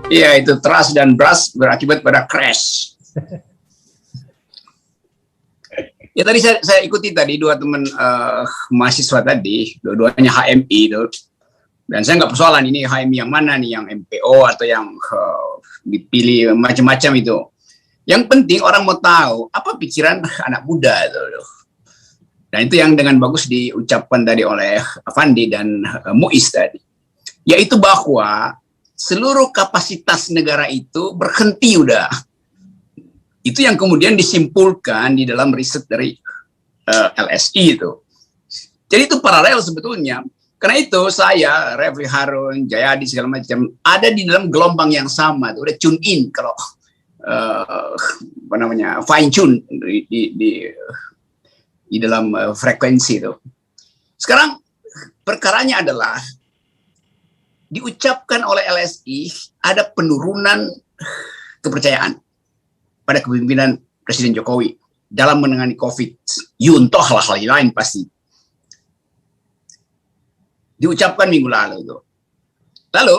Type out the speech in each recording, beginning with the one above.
Iya, itu trust dan brush berakibat pada crash. Ya tadi saya ikuti tadi dua teman mahasiswa tadi, dua-duanya HMI itu. Dan saya nggak persoalan ini HMI yang mana nih, yang MPO atau yang dipilih macam-macam itu. Yang penting orang mau tahu apa pikiran anak muda itu. Dan itu yang dengan bagus diucapkan tadi oleh Afandi dan Muiz tadi. Yaitu bahwa seluruh kapasitas negara itu berhenti udah. Itu yang kemudian disimpulkan di dalam riset dari LSI itu. Jadi itu paralel sebetulnya. Karena itu saya, Refli Harun, Jayadi segala macam ada di dalam gelombang yang sama. Tuh. Udah tune in kalau fine tune di dalam frekuensi itu. Sekarang perkaranya adalah diucapkan oleh LSI ada penurunan kepercayaan pada kepemimpinan Presiden Jokowi dalam menangani COVID. Yuntoh lah hal lain pasti. Diucapkan minggu lalu itu. Lalu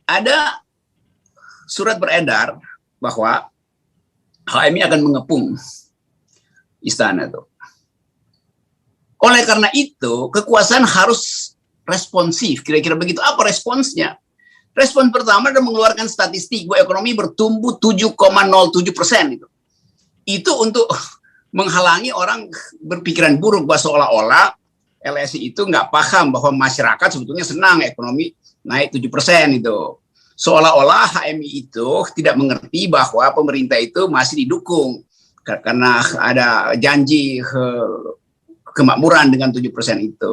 ada surat beredar bahwa HMI akan mengepung istana itu. Oleh karena itu, kekuasaan harus responsif. Kira-kira begitu. Apa responsnya? Respon pertama adalah mengeluarkan statistik bahwa ekonomi bertumbuh 7,07%. Itu untuk menghalangi orang berpikiran buruk bahwa seolah-olah LSI itu nggak paham bahwa masyarakat sebetulnya senang ekonomi naik 7% itu. Seolah-olah HMI itu tidak mengerti bahwa pemerintah itu masih didukung karena ada janji kemakmuran dengan 7% itu.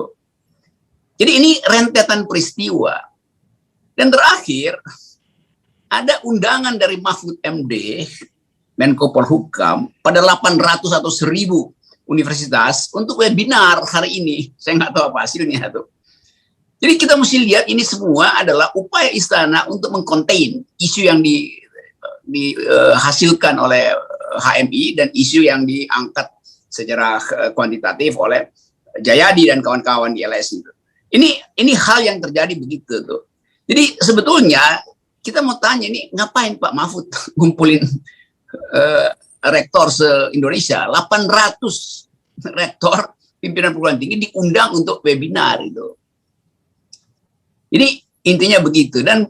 Jadi ini rentetan peristiwa. Dan terakhir, ada undangan dari Mahfud MD, Menko Polhukam, pada 800 atau 1000 universitas untuk webinar hari ini. Saya nggak tahu apa hasilnya tuh. Jadi kita mesti lihat ini semua adalah upaya istana untuk mengkontain isu yang dihasilkan oleh HMI dan isu yang diangkat secara kuantitatif oleh Jayadi dan kawan-kawan di LSI. Ini hal yang terjadi begitu tuh. Jadi sebetulnya kita mau tanya nih, ngapain Pak Mahfud ngumpulin rektor se-Indonesia, 800 rektor pimpinan perguruan tinggi diundang untuk webinar itu. Jadi intinya begitu. Dan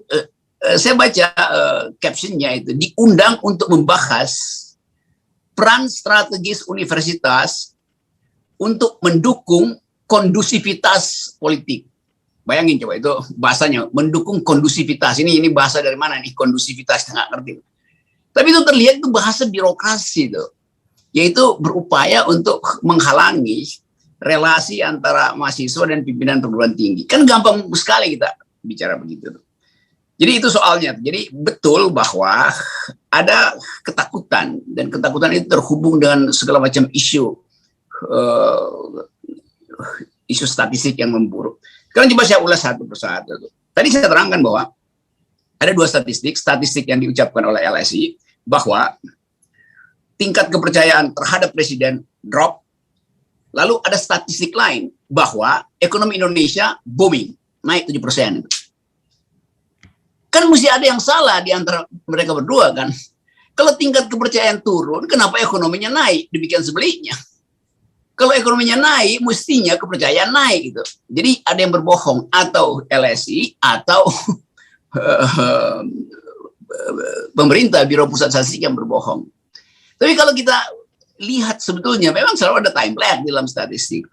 saya baca captionnya itu, diundang untuk membahas peran strategis universitas untuk mendukung kondusivitas politik. Bayangin coba itu bahasanya, mendukung kondusivitas. Ini bahasa dari mana nih kondusivitas, nggak ngerti. Tapi itu terlihat itu bahasa birokrasi itu, yaitu berupaya untuk menghalangi relasi antara mahasiswa dan pimpinan perguruan tinggi. Kan gampang sekali kita bicara begitu. Jadi itu soalnya. Jadi betul bahwa ada ketakutan, dan ketakutan itu terhubung dengan segala macam isu statistik yang memburuk. Sekarang coba saya ulas satu persatu. Tadi saya terangkan bahwa ada dua statistik yang diucapkan oleh LSI, bahwa tingkat kepercayaan terhadap presiden drop. Lalu ada statistik lain bahwa ekonomi Indonesia booming, naik 7%. Kan mesti ada yang salah di antara mereka berdua kan. Kalau tingkat kepercayaan turun, kenapa ekonominya naik? Demikian sebaliknya. Kalau ekonominya naik, mestinya kepercayaan naik gitu. Jadi ada yang berbohong, atau LSI atau pemerintah, Biro Pusat Statistik yang berbohong. Tapi kalau kita lihat sebetulnya memang selalu ada time lag dalam statistik.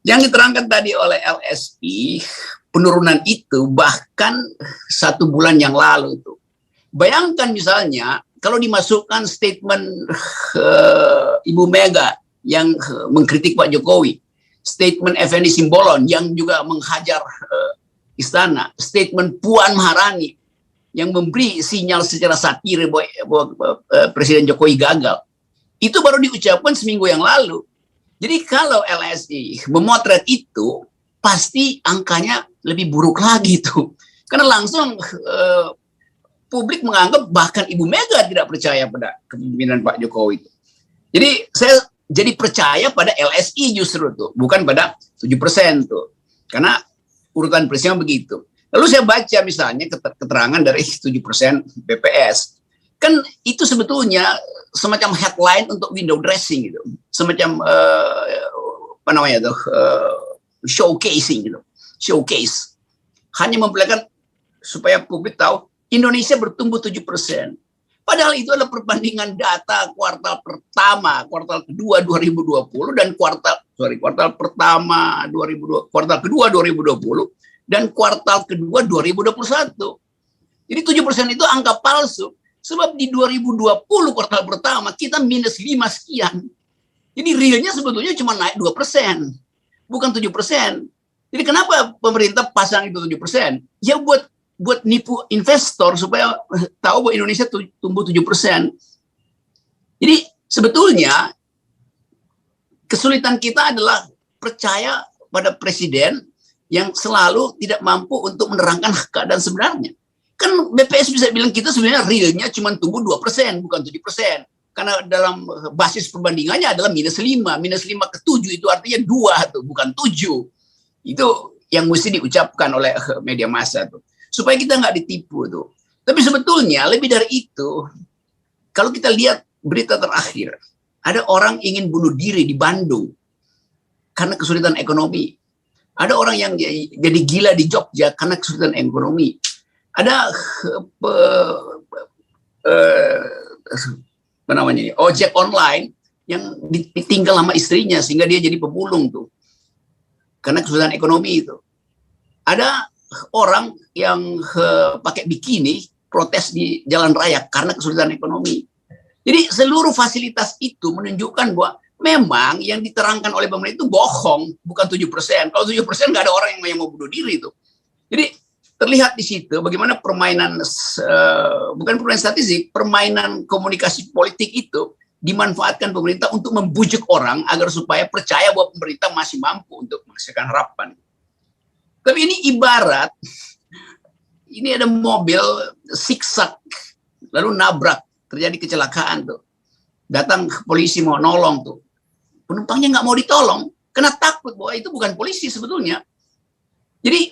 Yang diterangkan tadi oleh LSI, penurunan itu bahkan 1 bulan yang lalu tuh. Bayangkan misalnya kalau dimasukkan statement Ibu Mega yang mengkritik Pak Jokowi, statement Effendi Simbolon yang juga menghajar istana, statement Puan Maharani yang memberi sinyal secara satir bahwa Presiden Jokowi gagal. Itu baru diucapkan seminggu yang lalu. Jadi kalau LSI memotret itu, pasti angkanya lebih buruk lagi tuh. Karena langsung publik menganggap bahkan Ibu Mega tidak percaya pada kepemimpinan Pak Jokowi. Jadi saya jadi percaya pada LSI justru tuh, bukan pada 7% tuh. Karena urutan peristiwa begitu. Lalu saya baca misalnya keterangan dari 7% BPS. Kan itu sebetulnya semacam headline untuk window dressing gitu. Semacam apa namanya tuh, showcasing gitu. Showcase. Hanya memperlihatkan supaya publik tahu Indonesia bertumbuh 7%. Padahal itu adalah perbandingan data kuartal pertama, kuartal kedua 2020 dan kuartal kedua 2020 dan kuartal kedua 2021. Jadi 7% itu angka palsu. Sebab di 2020 kuartal pertama kita minus 5 sekian. Jadi realnya sebetulnya cuma naik 2%. Bukan 7%. Jadi kenapa pemerintah pasang itu 7%? Ya buat nipu investor supaya tahu bahwa Indonesia tumbuh 7%. Jadi sebetulnya kesulitan kita adalah percaya pada presiden yang selalu tidak mampu untuk menerangkan keadaan sebenarnya. Kan BPS bisa bilang kita sebenarnya realnya cuma tumbuh 2%, bukan 7%. Karena dalam basis perbandingannya adalah minus 5 ke 7 itu artinya 2 tuh, bukan 7. Itu yang mesti diucapkan oleh media massa tuh. Supaya kita nggak ditipu tuh. Tapi sebetulnya lebih dari itu, kalau kita lihat berita terakhir, ada orang ingin bunuh diri di Bandung karena kesulitan ekonomi. Ada orang yang jadi gila di Jogja karena kesulitan ekonomi. Ada apa namanya, ojek online yang ditinggal sama istrinya sehingga dia jadi pemulung tuh karena kesulitan ekonomi itu. Ada orang yang pakai bikini protes di jalan raya karena kesulitan ekonomi. Jadi seluruh fasilitas itu menunjukkan bahwa memang yang diterangkan oleh pemerintah itu bohong, bukan 7%. Kalau 7% nggak ada orang yang mau bunuh diri itu. Jadi terlihat di situ bagaimana permainan, bukan permainan statistik, permainan komunikasi politik itu dimanfaatkan pemerintah untuk membujuk orang agar supaya percaya bahwa pemerintah masih mampu untuk menghasilkan harapan. Tapi ini ibarat, ini ada mobil siksak, lalu nabrak, terjadi kecelakaan tuh. Datang polisi mau nolong tuh. Penumpangnya nggak mau ditolong, karena takut bahwa itu bukan polisi sebetulnya. Jadi,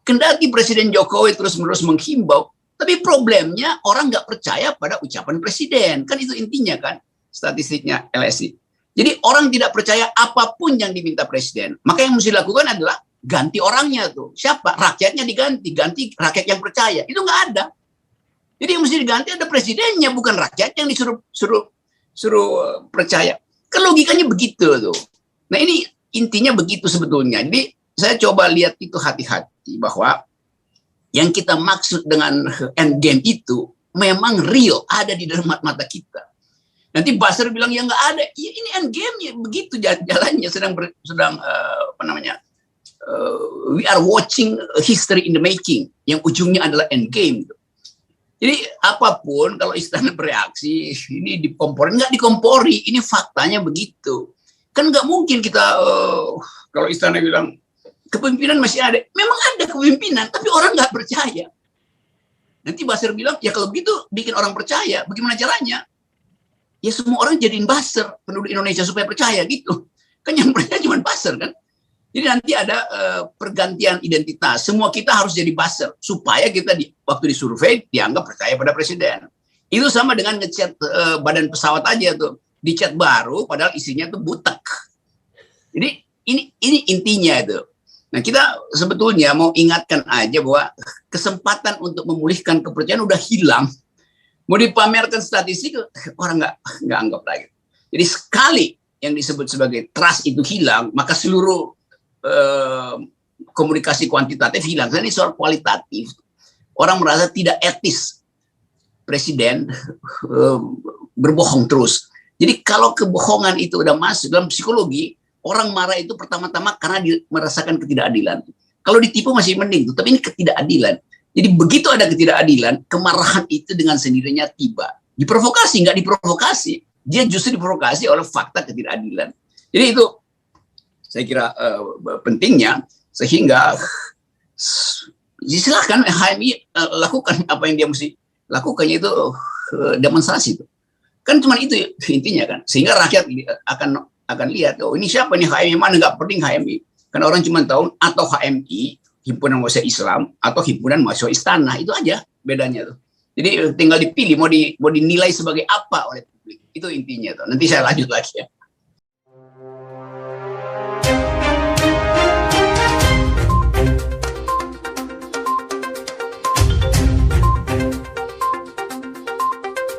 kendati Presiden Jokowi terus-menerus menghimbau, tapi problemnya orang nggak percaya pada ucapan Presiden. Kan itu intinya kan, statistiknya LSI. Jadi orang tidak percaya apapun yang diminta Presiden. Maka yang mesti dilakukan adalah ganti orangnya tuh. Siapa? Rakyatnya diganti. Ganti rakyat yang percaya. Itu nggak ada. Jadi yang mesti diganti ada presidennya, bukan rakyat yang suruh percaya. Kan logikanya begitu tuh. Nah ini intinya begitu sebetulnya. Jadi saya coba lihat itu hati-hati bahwa yang kita maksud dengan endgame itu memang real, ada di dalam mata kita. Nanti Basir bilang ya nggak ada. Ya, ini endgame-nya begitu jalannya sedang apa namanya? We are watching history in the making. Yang ujungnya adalah endgame. Jadi apapun kalau istana bereaksi ini dikompori, nggak dikompori, ini faktanya begitu. Kan nggak mungkin kita kalau istana bilang kepemimpinan masih ada, memang ada kepemimpinan, tapi orang nggak percaya. Nanti Basir bilang ya kalau begitu bikin orang percaya, bagaimana caranya? Ya semua orang jadiin Basir penduduk Indonesia supaya percaya gitu. Kan yang percaya cuma Basir kan. Jadi nanti ada pergantian identitas. Semua kita harus jadi buzzer supaya kita waktu disurvei dianggap percaya pada presiden. Itu sama dengan ngecat badan pesawat aja tuh, dicat baru padahal isinya tuh butek. Jadi ini intinya itu. Nah kita sebetulnya mau ingatkan aja bahwa kesempatan untuk memulihkan kepercayaan udah hilang. Mau dipamerkan statistik orang nggak anggap lagi. Jadi sekali yang disebut sebagai trust itu hilang, maka seluruh komunikasi kuantitatif hilang. Ini soal kualitatif. Orang merasa tidak etis presiden berbohong terus. Jadi kalau kebohongan itu udah masuk dalam psikologi, orang marah itu pertama-tama karena merasakan ketidakadilan. Kalau ditipu masih mending, tapi ini ketidakadilan. Jadi begitu ada ketidakadilan, kemarahan itu dengan sendirinya tiba. Diprovokasi, nggak diprovokasi. Dia justru diprovokasi oleh fakta ketidakadilan. Jadi itu saya kira pentingnya, sehingga silakan HMI lakukan apa yang dia mesti lakukan, yaitu demonstrasi itu. Kan cuma itu intinya kan, sehingga rakyat akan lihat, oh ini siapa nih HMI, mana nggak penting HMI, karena orang cuma tahu atau HMI himpunan mahasiswa Islam atau himpunan mahasiswa istana, itu aja bedanya tuh. Jadi tinggal dipilih mau dinilai sebagai apa oleh publik, itu intinya tuh. Nanti saya lanjut lagi ya.